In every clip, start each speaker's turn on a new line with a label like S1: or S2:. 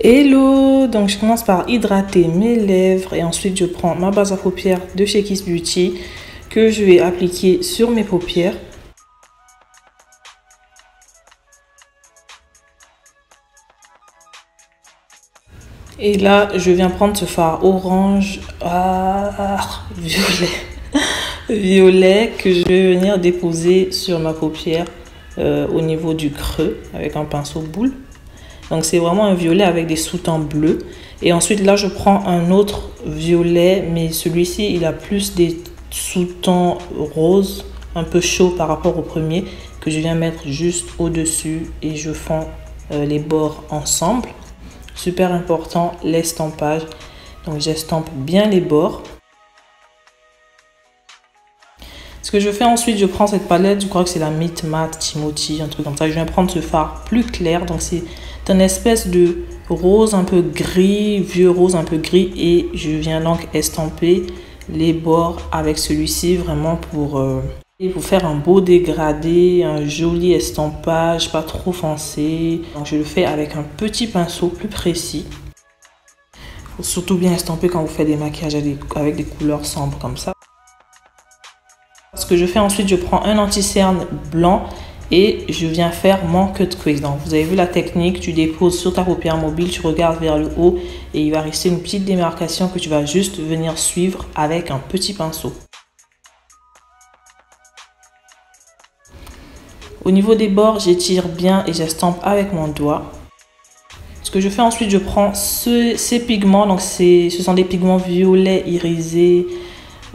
S1: Hello, donc je commence par hydrater mes lèvres et ensuite je prends ma base à paupières de chez Kiss Beauty que je vais appliquer sur mes paupières. Et là, je viens prendre ce fard orange, violet que je vais venir déposer sur ma paupière au niveau du creux avec un pinceau boule. Donc c'est vraiment un violet avec des sous-tons bleus. Et ensuite là je prends un autre violet, mais celui-ci il a plus des sous-tons roses, un peu chaud par rapport au premier, que je viens mettre juste au-dessus et je fonds les bords ensemble. Super important, l'estampage. Donc j'estampe bien les bords. Ce que je fais ensuite, je prends cette palette, je crois que c'est la Meet Matte Timothy, un truc comme ça. Je viens prendre ce fard plus clair, donc c'est une espèce de rose un peu gris, vieux rose un peu gris. Et je viens donc estamper les bords avec celui-ci vraiment pour faire un beau dégradé, un joli estampage, pas trop foncé. Donc je le fais avec un petit pinceau plus précis. Il faut surtout bien estamper quand vous faites des maquillages avec des couleurs sombres comme ça. Ce que je fais ensuite, je prends un anti-cerne blanc et je viens faire mon cut crease. Donc vous avez vu la technique, tu déposes sur ta paupière mobile, tu regardes vers le haut et il va rester une petite démarcation que tu vas juste venir suivre avec un petit pinceau. Au niveau des bords, j'étire bien et j'estampe avec mon doigt. Ce que je fais ensuite, je prends ces pigments, donc ce sont des pigments violets irisés.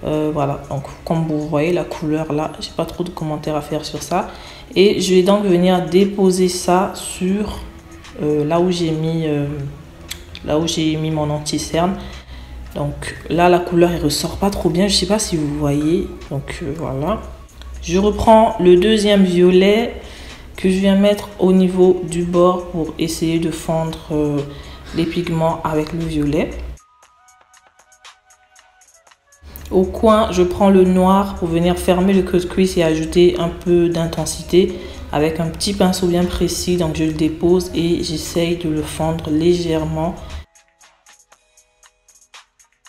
S1: Voilà, donc comme vous voyez la couleur là, j'ai pas trop de commentaires à faire sur ça. Et je vais donc venir déposer ça sur là où j'ai mis mon anti-cerne. Donc là la couleur elle ressort pas trop bien, je sais pas si vous voyez. Donc voilà, je reprends le deuxième violet que je viens mettre au niveau du bord pour essayer de fondre les pigments avec le violet. Au coin, je prends le noir pour venir fermer le cut crease et ajouter un peu d'intensité avec un petit pinceau bien précis. Donc je le dépose et j'essaye de le fondre légèrement.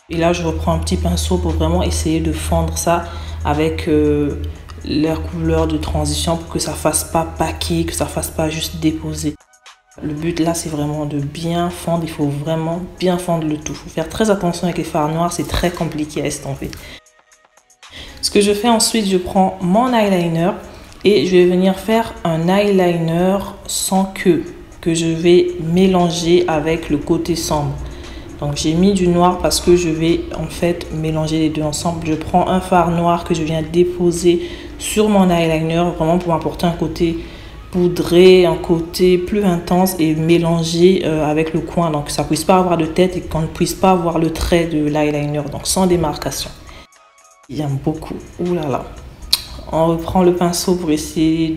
S1: Et là, je reprends un petit pinceau pour vraiment essayer de fondre ça avec leur couleur de transition pour que ça fasse pas paquet, que ça fasse pas juste déposer. Le but là, c'est vraiment de bien fondre. Il faut vraiment bien fondre le tout. Il faut faire très attention avec les fards noirs. C'est très compliqué à estomper. Ce que je fais ensuite, je prends mon eyeliner et je vais venir faire un eyeliner sans queue que je vais mélanger avec le côté sombre. Donc j'ai mis du noir parce que je vais en fait mélanger les deux ensemble. Je prends un fard noir que je viens déposer sur mon eyeliner vraiment pour apporter un côté poudré, un côté plus intense et mélanger avec le coin, donc ça ne puisse pas avoir de tête et qu'on ne puisse pas voir le trait de l'eyeliner, donc sans démarcation. J'aime beaucoup. Ouh là là. On reprend le pinceau pour essayer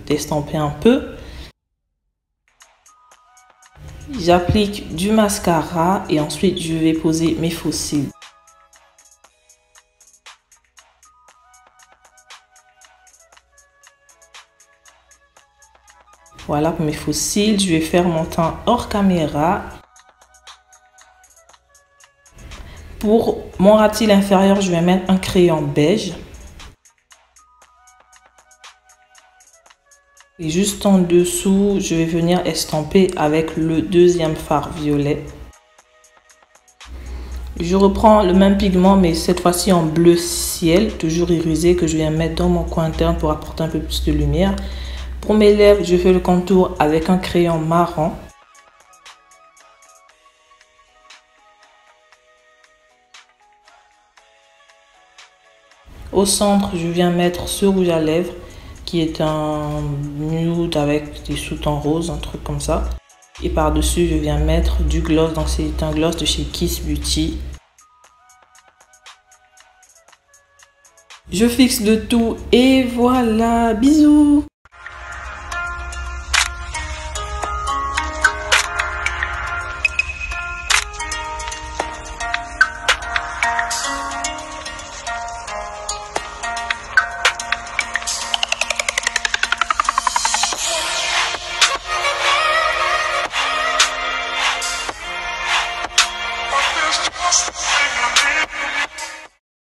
S1: d'estamper un peu. J'applique du mascara et ensuite je vais poser mes faux cils. Voilà pour mes faux cils, je vais faire mon teint hors caméra. Pour mon ras de cils inférieur, je vais mettre un crayon beige. Et juste en dessous, je vais venir estamper avec le deuxième fard violet. Je reprends le même pigment, mais cette fois-ci en bleu ciel, toujours irisé, que je viens mettre dans mon coin interne pour apporter un peu plus de lumière. Pour mes lèvres, je fais le contour avec un crayon marron. Au centre, je viens mettre ce rouge à lèvres qui est un nude avec des sous-tons roses, un truc comme ça. Et par-dessus, je viens mettre du gloss. Donc c'est un gloss de chez Kiss Beauty. Je fixe le tout et voilà, bisous!